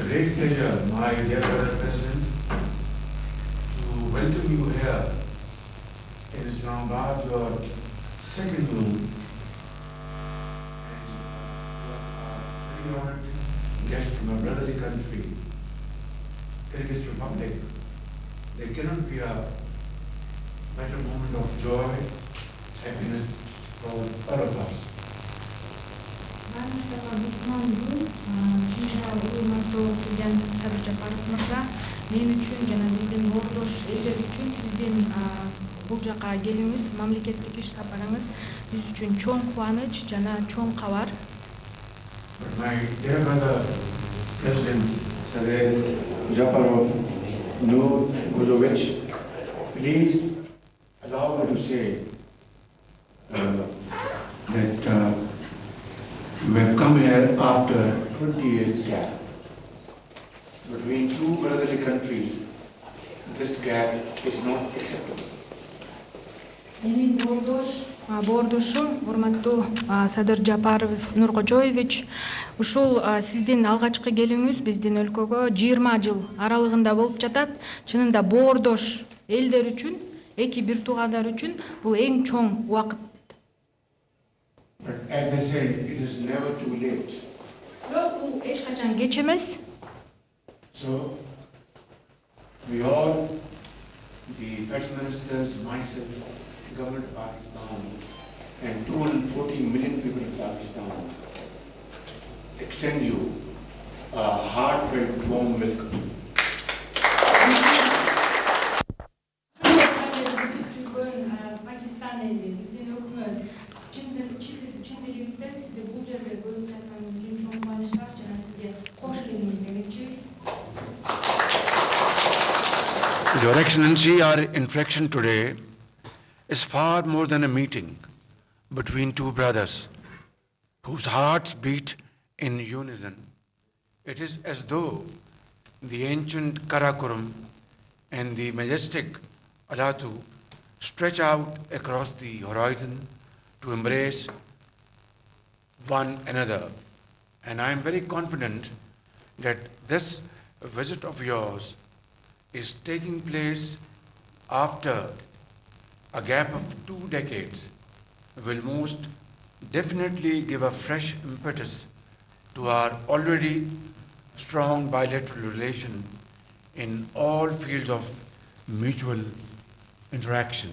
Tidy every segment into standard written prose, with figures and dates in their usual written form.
great pleasure, my dear brother President, to welcome you here in Islamabad, your second home. And you are a very honored guest from a brotherly country, Kyrgyz Republic. There cannot be a better moment of joy, happiness for all of us. Мен үчүн жана биздин ордош элдер үчүн сиздин бул жака келүүңүз, мамлекеттик иш сапарыңыз биз үчүн чоң кубаныч жана чоң кабар. But my dear brother, President Japarov, please allow me to say that we have come here after 20 years gap. Between two brotherly countries, this gap is not acceptable. Менин боордошум, урматтуу Садыр Жапаров Нуркожоевич, ушул сиздин алгачкы келүүңүз биздин өлкөгө 20 жыл аралыгында болуп жатат. Чынында боордош элдер үчүн, эки бир туугандар үчүн бул эң чоң убакыт. But as they say, it is never too late. Бирок бул эч качан кеч эмес. So, we all, the federal ministers, myself, the government of Pakistan, and 214 million people of Pakistan, extend you a heartfelt warm welcome. Your Excellency, our interaction today is far more than a meeting between two brothers whose hearts beat in unison. It is as though the ancient Karakoram and the majestic Alatu stretch out across the horizon to embrace one another. And I am very confident that this visit of yours is taking place after a gap of 2 decades will most definitely give a fresh impetus to our already strong bilateral relation in all fields of mutual interaction.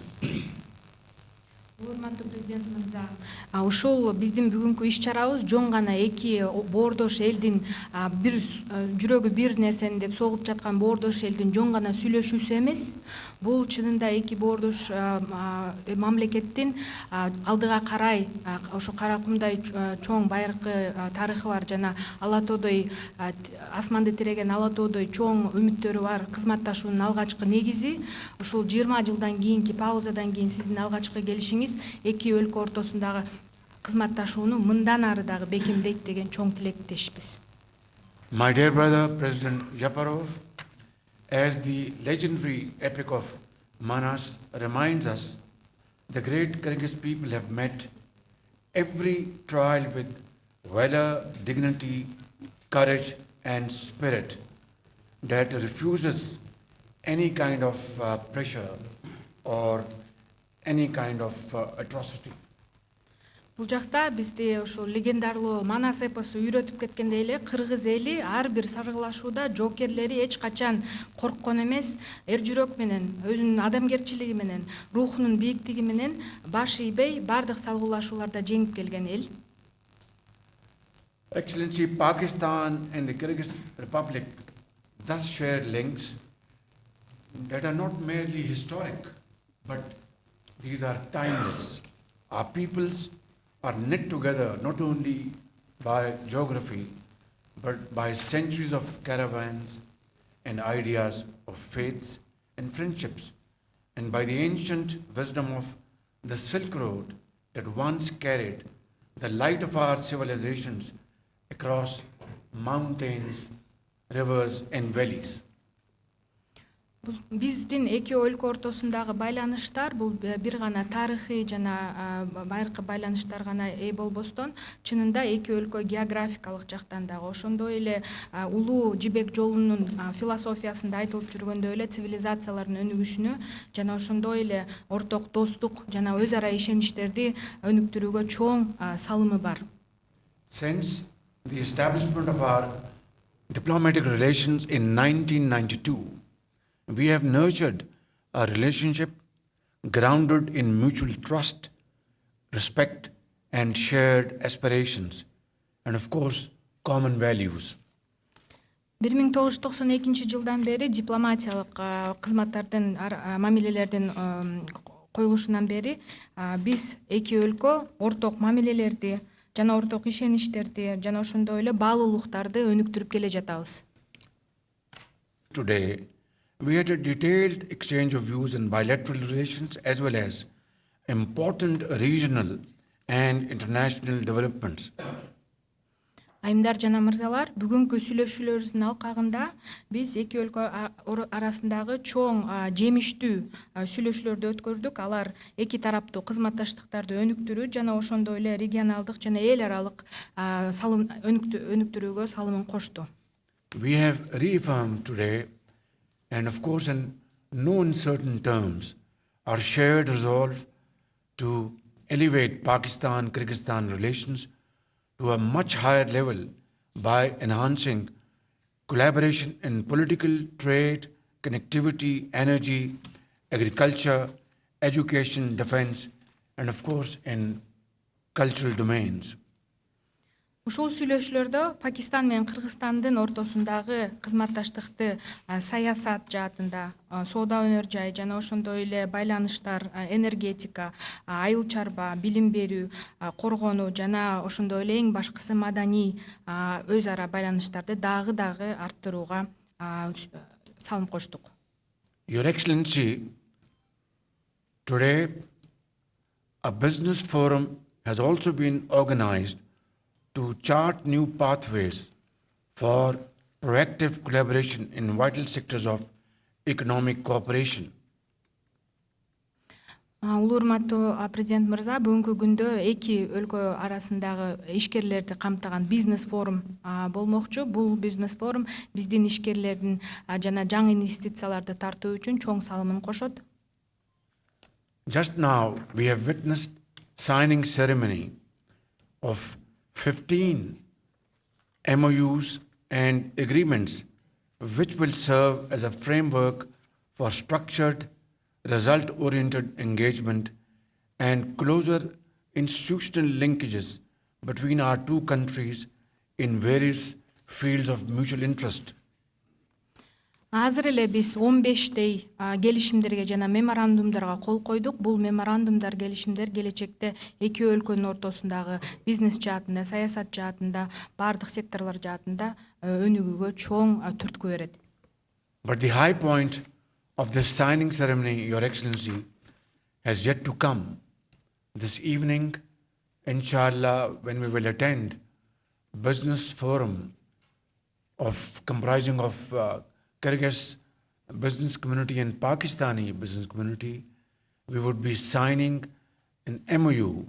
Урматтуу президент мырза, ушул биздин бүгүнкү иш чарабыз жон гана эки боордош элдин бир жүрөгү бир нерсени деп согуп жаткан боордош элдин жон гана сүйлөшүүсү эмес. Бул чынында эки боордош мамлекеттин алдыга карай ошо Каракумдай чоң байыркы тарыхы бар жана Ала тоодой асманды тиреген Ала тоодой чоң үмүттөрү бар кызматташуунун алгачкы негизи. Ушул 20 жылдан кийинки паузадан кийин сиздин алгачкы келишиңиз эки өлкө ортосундагы кызматташууну мындан ары дагы бекемдейт деген чоң тилектешпиз. My dear brother, President Japarov, as the legendary epic of Manas reminds us, the great Kyrgyz people have met every trial with valor, dignity, courage, and spirit that refuses any kind of pressure or any kind of atrocity. Бул жакта бизди ошо легендарлуу Манас эпосу үйрөтүп кеткендей эле кыргыз эли ар бир саргылашууда жоокерлери эч качан корккон эмес, эр жүрөк менен, өзүнүн адамгерчилиги менен, рухунун бийиктиги менен баш ийбей бардык салгылашууларда жеңип келген эл. Excellency, Pakistan and the Kyrgyz Republic thus share links that are not merely historic, but these are timeless. Our peoples are knit together not only by geography, but by centuries of caravans and ideas of faiths and friendships, and by the ancient wisdom of the Silk Road that once carried the light of our civilizations across mountains, rivers, and valleys. Биздин эки өлкө ортосундагы байланыштар бул бир гана тарыхый жана байыркы байланыштар гана ээ болбостон, чынында эки өлкө географикалык жактан дагы ошондой эле улуу жибек жолунун философиясында айтылып жүргөндөй эле цивилизациялардын өнүгүшүнө жана ошондой эле орток достук жана өз ара ишеничтерди өнүктүрүүгө чоң салымы бар. Since the establishment of our diplomatic relations in 1992, we have nurtured a relationship grounded in mutual trust, respect, and shared aspirations, and of course, common values. 1992 жылдан бери дипломатиялык кызматтардын мамилелердин коюлушунан бери биз эки өлкө орток мамилелерди жана орток ишеничтерди жана ошондой эле баалуулуктарды өнүктүрүп келе жатабыз. Today, we had a detailed exchange of views in bilateral relations as well as important regional and international developments. Айымдар жана мырзалар, бүгүнкү сүйлөшүүлөрүбүздүн алкагында биз эки өлкө арасындагы чоң жемиштүү сүйлөшүүлөрдү өткөрдүк. Алар эки тараптуу кызматташтыктарды өнүктүрүү жана ошондой эле регионалдык жана эл аралык салым өнүктүрүүгө салымын кошту. We have reaffirmed today, and of course in no uncertain terms, our shared resolve to elevate Pakistan-Kyrgyzstan relations to a much higher level by enhancing collaboration in political, trade, connectivity, energy, agriculture, education, defense, and of course in cultural domains. Ушул сүйлөшүүлөрдө Пакистан менен Кыргызстандын ортосундагы кызматташтыкты саясат жаатында, соода өнөр жай жана ошондой эле байланыштар, энергетика, айыл чарба, билим берүү, коргонуу жана ошондой эле эң башкысы маданий өз ара байланыштарды дагы арттырууга салым коштук. Your Excellency, today a business forum has also been organized to chart new pathways for proactive collaboration in vital sectors of economic cooperation. Улуу урматтуу президент мырза, бүгүнкү күндө эки өлкө арасындагы ишкерлерди камтыган бизнес форум болмокчу. Бул бизнес форум биздин ишкерлердин жана жаңы инвестицияларды тартуу үчүн чоң салымын кошот. Just now we have witnessed signing ceremony of 15 MOUs and agreements which will serve as a framework for structured, result-oriented engagement and closer institutional linkages between our two countries in various fields of mutual interest. Азыр эле биз 15 келишимдерге жана меморандумдарга кол койдук. Бул меморандумдар, келишимдер келечекте эки өлкөнүн ортосундагы бизнес жаатында, саясат жаатында, бардык секторлор жаатында өнүгүүгө чоң түрткү берет. But the high point of this signing ceremony, Your Excellency, has yet to come. This evening, inshallah, when we will attend business forum comprising of Kyrgyz business community and Pakistani business community, we would be signing an MOU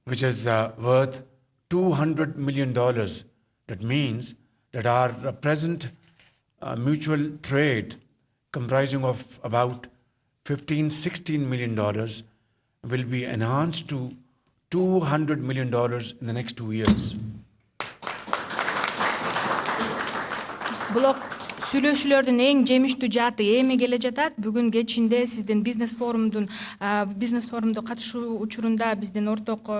which is worth $200 million. That means that our present mutual trade comprising of about $15-16 million will be enhanced to $200 million in the next 2 years. Сүйлөшүүлөрдүн эң жемиштүү жааты эми келе жатат. Бүгүн кечинде сиздин бизнес форумду катышуу учурунда биздин орток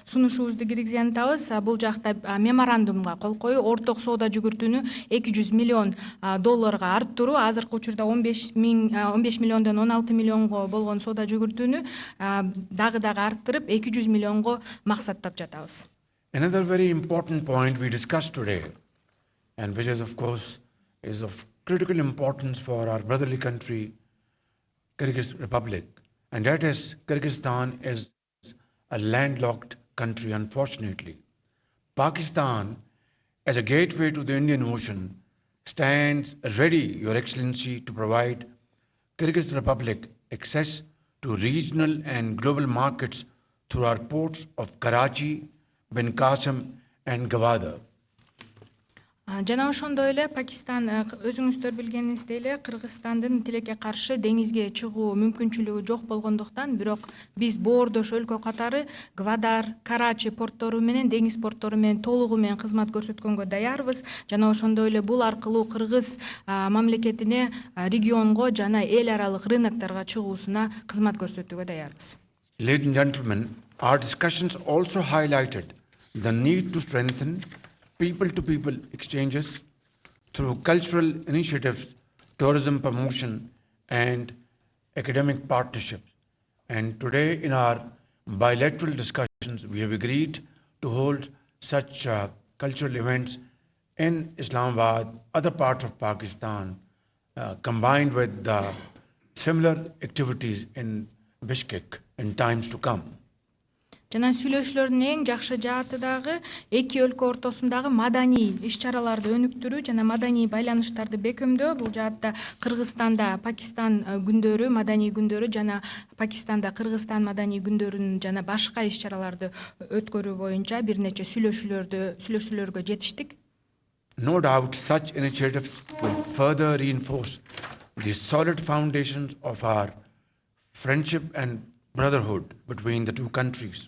сунушубузду киргизген атабыз. Бул жакта меморандумга кол коюу, орток соода жүгүртүүнү $200 миллион арттыруу, азыркы учурда 15 миллиондон 16 миллионго болгон соода жүгүртүүнү дагы арттырып 200 миллионго максаттап жатабыз. Another very important point we discussed today, and which is of course is of critical importance for our brotherly country, Kyrgyz Republic, and that is Kyrgyzstan is a landlocked country, unfortunately. Pakistan, as a gateway to the Indian Ocean, stands ready, Your Excellency, to provide Kyrgyz Republic access to regional and global markets through our ports of Karachi, Ben Qasim, and Gwadar. Жана ошондой эле Пакистан өзүңүздөр билгениңиздей эле Кыргызстандын тилекке каршы деңизге чыгуу мүмкүнчүлүгү жок болгондуктан, бирок биз боордош өлкө катары Гвадар, Карачи порттору менен деңиз порттору менен толугу менен кызмат көрсөткөнгө даярбыз. Жана ошондой эле бул аркылуу Кыргыз мамлекетине регионго жана эл аралык рынокторго чыгуусуна кызмат көрсөтүүгө даярбыз. Ladies and gentlemen, our discussions also highlighted the need to strengthen people-to-people exchanges through cultural initiatives, tourism promotion, and academic partnerships. And today, in our bilateral discussions, we have agreed to hold such cultural events in Islamabad, other parts of Pakistan, combined with similar activities in Bishkek in times to come. Жана сүйлөшүүлөрдүн эң жакшы жааты дагы эки өлкө ортосундагы маданий иш-чараларды өнүктүрүү жана маданий байланыштарды бекемдөө. Бул жаатта Кыргызстанда Пакистан күндөрү, маданий күндөрү жана Пакистанда Кыргызстан маданий күндөрүн жана башка иш-чараларды өткөрүү боюнча бир нече сүйлөшүүлөргө жетиштик. No doubt such initiatives will further reinforce the solid foundations of our friendship and brotherhood between the two countries.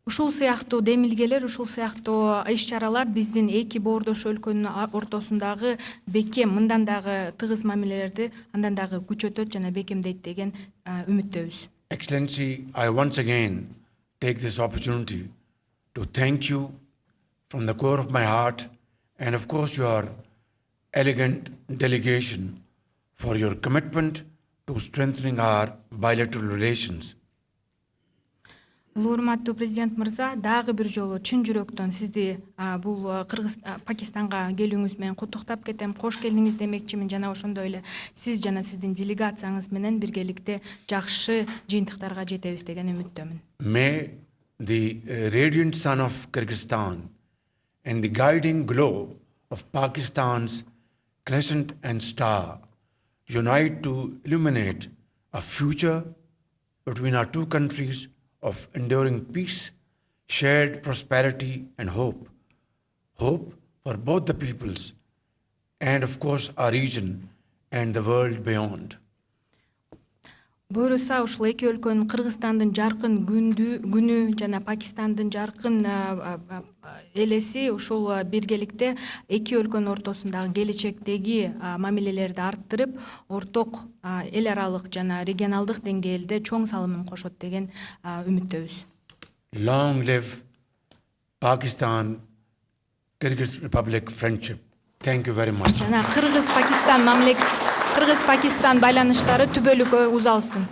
Ушул сыяктуу демилгелер, ушул сыяктуу иш-чаралар биздин эки боордош өлкөнүн ортосундагы бекем, мындан дагы тыгыз мамилелерди андан дагы күчөтөт жана бекемдейт деген үмүттөбүз. Excellency, I once again take this opportunity to thank you from the core of my heart and of course your elegant delegation for your commitment to strengthening our bilateral relations. Урматтуу президент мырза, дагы бир жолу чын жүрөктөн сизди бул Пакистанга келүүңүз менен куттуктап кетем. Кош келдиңиз демекчимин жана ошондой эле сиз жана сиздин делегацияңыз менен биргеликте жакшы жыйынтыктарга жетебиз деген үмүттөмүн. May the radiant sun of Kyrgyzstan and the guiding glow of Pakistan's crescent and star unite to illuminate a future between our two countries of enduring peace, shared prosperity and hope. Hope for both the peoples and of course our region and the world beyond. Буюрса ушул эки өлкөнүн Кыргызстандын жаркын күнү жана Пакистандын жаркын элеси ушул биргеликте эки өлкөнүн ортосундагы келечектеги мамилелерди арттырып, орток эл аралык жана регионалдык деңгээлде чоң салымын кошот деген үмүттөбүз. Long live Pakistan, Kyrgyz Republic friendship. Thank you very much. Жана Кыргыз-Пакистан байланыштары түбөлүккө узалсын.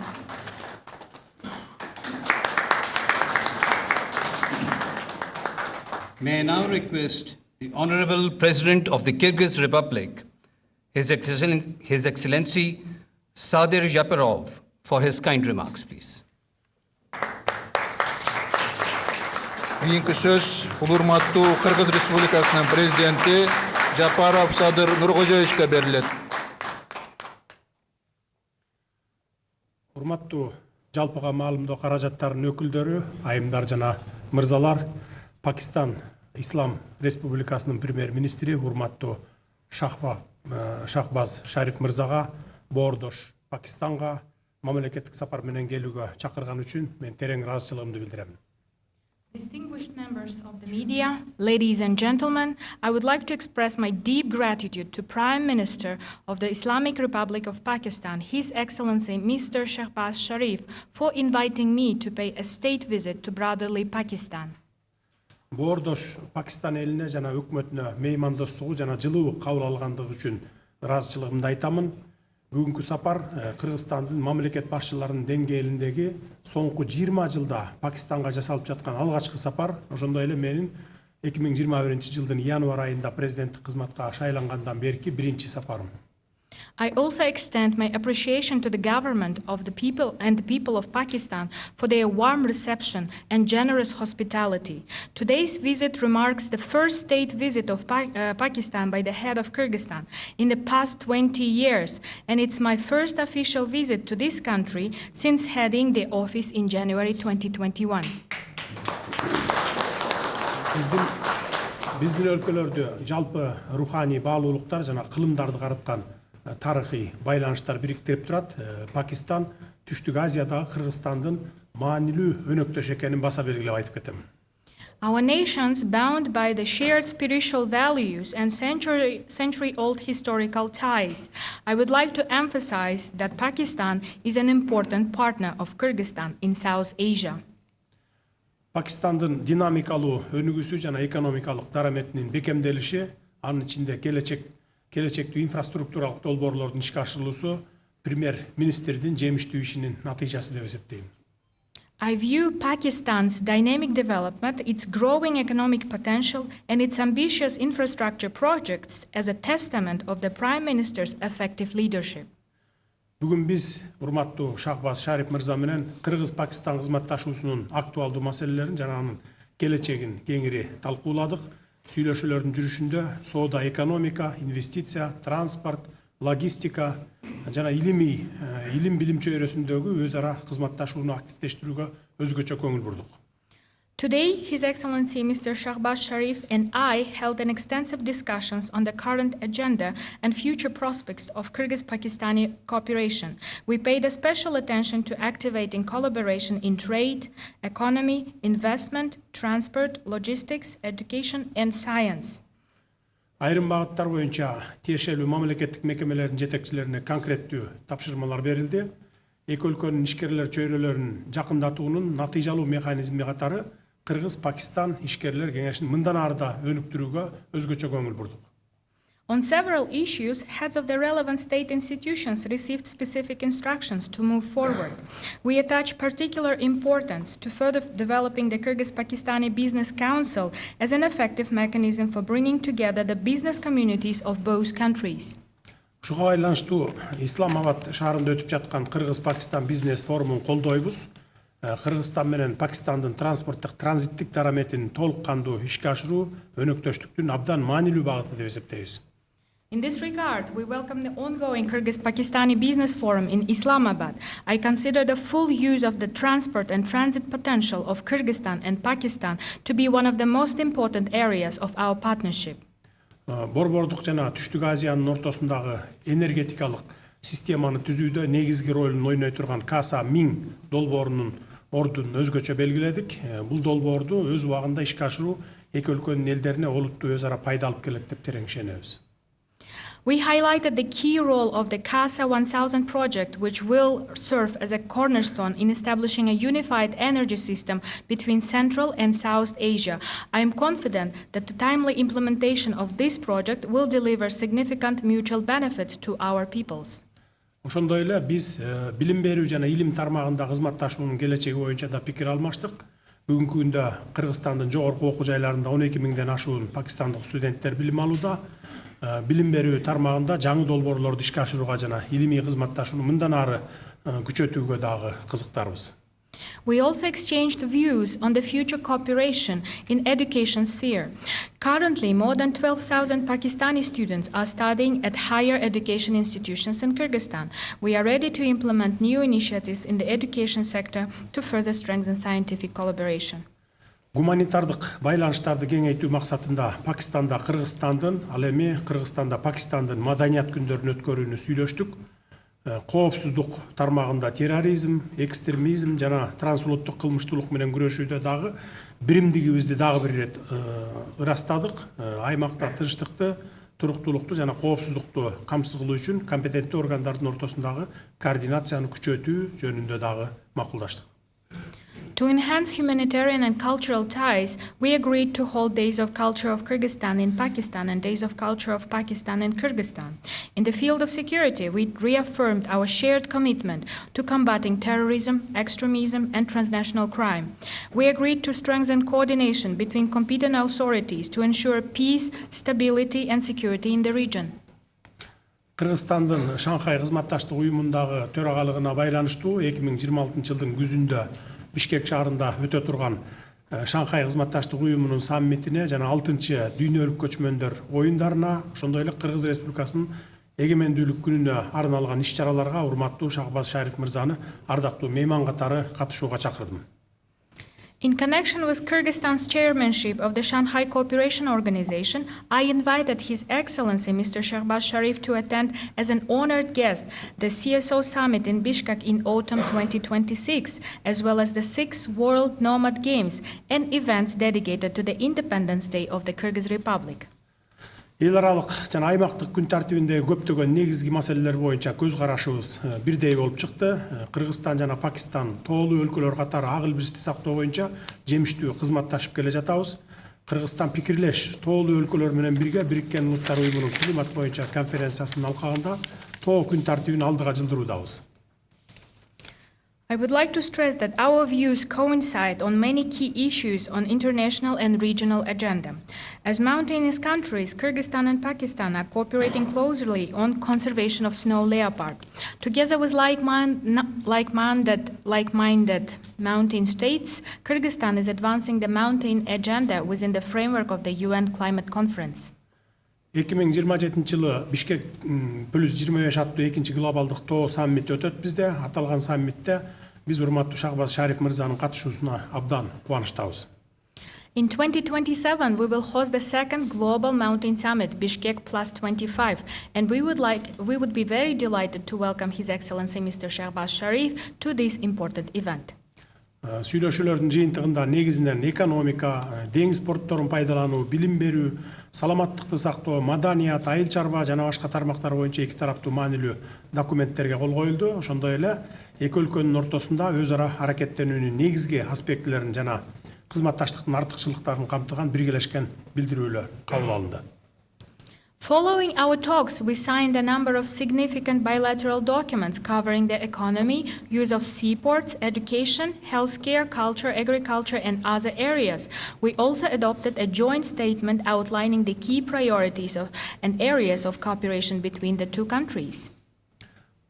May I now request the Honorable President of the Kyrgyz Republic, His Excellency Sadir Japarov, for his kind remarks, please. Keyinki söz urmattuu Kırgız Respublikasının prezidenti Japarov Sadir Nurg'o'yevичке берилет. Урматтуу жалпыга маалымдоо каражаттарынын өкүлдөрү, айымдар жана мырзалар, Пакистан Ислам Республикасынын премьер-министри урматтуу Shahbaz Шариф мырзага боордош Пакистанга мамлекеттик сапар менен келүүгө чакырган үчүн мен терең ыраазычылыгымды билдирем. Distinguished members of the media, ladies and gentlemen, I would like to express my deep gratitude to Prime Minister of the Islamic Republic of Pakistan, His Excellency Mr. Shahbaz Sharif, for inviting me to pay a state visit to brotherly Pakistan. Боордош Пакистан элине жана өкмөтүнө меймандостугу жана жылуу кабыл алгандыгы үчүн ыраазычылыгымды айтамын. Бүгүнкү сапар Кыргызстандын мамлекет башчыларынын деңгээлиндеги соңку 20 жылда Пакистанга жасалып жаткан алгачкы сапар. Ошондой эле менин 2021 жылдын январь айында президенттик кызматка шайлангандан берки биринчи сапарым. I also extend my appreciation to the government of the people and the people of Pakistan for their warm reception and generous hospitality. Today's visit remarks the first state visit of Pakistan by the head of Kyrgyzstan in the past 20 years, and it's my first official visit to this country since heading the office in January 2021. Биздин өлкөлөрдө жалпы руханий баалуулуктар жана кылымдарды караткан тарыхый байланыштар бириктирип турат. Пакистан Түштүк Азиядагы Кыргызстандын маанилүү өнөктөш экенин баса белгилеп айтып кетем. Our nations, bound by the shared spiritual values and century-old historical ties, I would like to emphasize that Pakistan is an important partner of Kyrgyzstan in South Asia. Пакистандын динамикалуу өнүгүүсү жана экономикалык дараметинин бекемделиши, анын ичинде келечектүү инфраструктуралык долбоорлордун ишке ашырылуусу премьер-министрдин жемиштүү ишинин натыйжасы деп эсептейм. I view Pakistan's dynamic development, its growing economic potential, and its ambitious infrastructure projects as a testament of the Prime Minister's effective leadership. Бүгүн биз урматтуу Shahbaz Sharif мырза менен Кыргыз-Пакистан кызматташуусунун актуалдуу маселелерин жана анын келечегин кеңири талкууладык. Сүйлөшүүлөрдүн жүрүшүндө соода, экономика, инвестиция, транспорт, логистика жана илим билим чөйрөсүндөгү өз ара кызматташууну активдештирүүгө өзгөчө көңүл бурдук. Today, His Excellency Mr. Shahbaz Sharif and I held an extensive discussions on the current agenda and future prospects of Kyrgyz-Pakistani cooperation. We paid a special attention to activating collaboration in trade, economy, investment, transport, logistics, education, and science. Айрым багыттар боюнча тиешелүү мамлекеттик мекемелердин жетекчилерине конкреттүү тапшырмалар берилди. Эки өлкөнүн ишкерлер чөйрөлөрүн жакындатуунун натыйжалуу механизми катары Кыргыз-Пакистан ишкерлер кеңешин мындан ары да өнүктүрүүгө өзгөчө көңүл бурдук. On several issues, heads of the relevant state institutions received specific instructions to move forward. We attach particular importance to further developing the Kyrgyz-Pakistani Business Council as an effective mechanism for bringing together the business communities of both countries. Ушуга байланыштуу Исламабад шаарында өтүп жаткан Кыргыз-Пакистан бизнес форумун колдойбуз. Кыргызстан менен Пакистандын транспорттук транзиттик дараметин толук кандуу ишке ашыруу өнөктөштүктүн абдан маанилүү багыты деп эсептейбиз. In this regard, we welcome the ongoing Kyrgyz-Pakistani Business Forum in Islamabad. I consider the full use of the transport and transit potential of Kyrgyzstan and Pakistan to be one of the most important areas of our partnership. Борбордук жана Түштүк Азиянын ортосундагы энергетикалык системаны түзүүдө негизги ролун ойной турган Каса 1000 долбоорунун ордун өзгөчө белгиледик. Бул долбоорду өз убагында ишке ашыруу эки өлкөнүн элдерине олуттуу өз ара пайда алып келет деп терең ишенебиз. We highlighted the key role of the CASA 1000 project, which will serve as a cornerstone in establishing a unified energy system between Central and South Asia. I am confident that the timely implementation of this project will deliver significant mutual benefits to our peoples. Ошондой эле биз билим берүү жана илим тармагында кызматташуунун келечеги боюнча да пикир алмаштык. Бүгүнкү күндө Кыргызстандын жогорку окуу жайларында 12 миңден ашуун пакистандык студенттер билим алууда. Билим берүү тармагында жаңы долбоорлорду ишке ашырууга жана илимий кызматташууну мындан ары күчөтүүгө дагы кызыктарбыз. We also exchanged views on the future cooperation in education sphere. Currently, more than 12,000 Pakistani students are studying at higher education institutions in Kyrgyzstan. We are ready to implement new initiatives in the education sector to further strengthen scientific collaboration. Гуманитардык байланыштарды кеңейтүү максатында Пакистанда Кыргызстандын, ал эми Кыргызстанда Пакистандын маданият күндөрүн өткөрүүнү сүйлөштүк. Коопсуздук тармагында терроризм, экстремизм жана трансулуттук кылмыштуулук менен күрөшүүдө дагы биримдигибизди дагы бир ирет ырастадык. Аймакта тынчтыкты, туруктуулукту жана коопсуздукту камсыз кылуу үчүн компетенттүү органдардын ортосундагы координацияны күчөтүү жөнүндө дагы макулдаштык. To enhance humanitarian and cultural ties, we agreed to hold Days of Culture of Kyrgyzstan in Pakistan and Days of Culture of Pakistan in Kyrgyzstan. In the field of security, we reaffirmed our shared commitment to combating terrorism, extremism, and transnational crime. We agreed to strengthen coordination between competent authorities to ensure peace, stability, and security in the region. Кыргызстандын Шанхай кызматташтык уюмундагы төрагалыгына байланыштуу 2026 жылдын күзүндө Бишкек шаарында өтө турган Шанхай кызматташтык уюмунун саммитине жана 6-чы дүйнөлүк көчмөндөр оюндарына, ошондой эле Кыргыз Республикасынын эгемендүүлүк күнүнө арналган иш-чараларга урматтуу Шахбаз Шариф мырзаны ардактуу мейман катары катышууга чакырдым. In connection with Kyrgyzstan's chairmanship of the Shanghai Cooperation Organization, I invited His Excellency Mr. Shahbaz Sharif to attend as an honored guest the CSO summit in Bishkek in autumn 2026, as well as the 6th World Nomad Games and events dedicated to the Independence Day of the Kyrgyz Republic. Эл аралык жана аймактык күн тартибиндеги көптөгөн негизги маселелер боюнча көз карашыбыз бирдей болуп чыкты. Кыргызстан жана Пакистан тоолуу өлкөлөр катары ак илбирсти сактоо боюнча жемиштүү кызматташып келе жатабыз. Кыргызстан пикирлеш тоолуу өлкөлөр менен бирге Бириккен Улуттар уюмунун климат боюнча конференциясынын алкагында тоо күн тартибин алдыга жылдыруудабыз. I would like to stress that our views coincide on many key issues on international and regional agenda. As mountainous countries, Kyrgyzstan and Pakistan are cooperating closely on conservation of snow leopard. Together with like-minded mountain states, Kyrgyzstan is advancing the mountain agenda within the framework of the UN Climate Conference. 2027 жылы Бишкек +25 аттуу 2-чи глобалдык тоо саммити өтөт бизде. Аталган саммитте биз урматтуу Шахбаз Шариф мырзанын катышуусуна абдан кубанычтабыз. In 2027, we will host the second Global Mountain Summit, Bishkek +25, and we would be very delighted to welcome His Excellency Mr. Shahbaz Sharif to this important event. Сүйлөшүүлөрдүн жыйынтыгында негизинен экономика, деңиз портторун пайдалануу, билим берүү, саламаттыкты сактоо, маданият, айыл чарба жана башка тармактар боюнча эки тараптуу маанилүү документтерге кол коюлду. Ошондой эле эки өлкөнүн ортосунда өз ара аракеттенүүнүн негизги аспектилерин жана кызматташтыктын артыкчылыктарын камтыган биргелешкен билдирүүлөр кабыл алынды. Following our talks, we signed a number of significant bilateral documents covering the economy, use of seaports, education, healthcare, culture, agriculture, and other areas. We also adopted a joint statement outlining the key priorities and areas of cooperation between the two countries.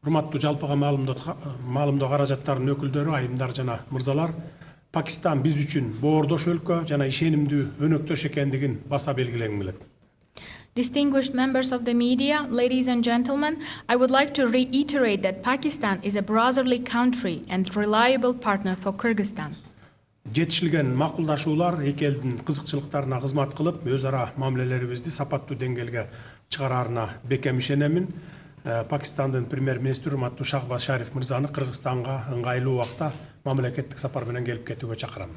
Урматтуу жалпыга маалымдоо каражаттарынын өкүлдөрү, айымдар жана мырзалар, Пакистан биз үчүн боордош өлкө жана ишенимдүү өнөктөш экендигин баса белгилегим келет. Distinguished members of the media, ladies and gentlemen, I would like to reiterate that Pakistan is a brotherly country and reliable partner for Kyrgyzstan. Жетишилген макулдашуулар эки элдин кызыкчылыктарына кызмат кылып, өз ара мамилелерибизди сапаттуу деңгээлге чыгараарына бекем ишенемин. Пакистандын премьер-министри урматтуу Шахбаз Шариф мырзаны Кыргызстанга ыңгайлуу убакта мамлекеттик сапар менен келип кетүүгө чакырам.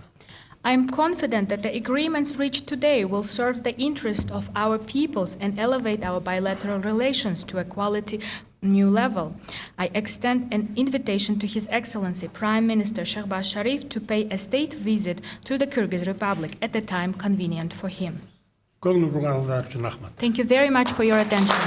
I am confident that the agreements reached today will serve the interest of our peoples and elevate our bilateral relations to a quality new level. I extend an invitation to His Excellency Prime Minister Shahbaz Sharif to pay a state visit to the Kyrgyz Republic at the time convenient for him. Көңүл бурганыңыздар үчүн рахмат. Thank you very much for your attention.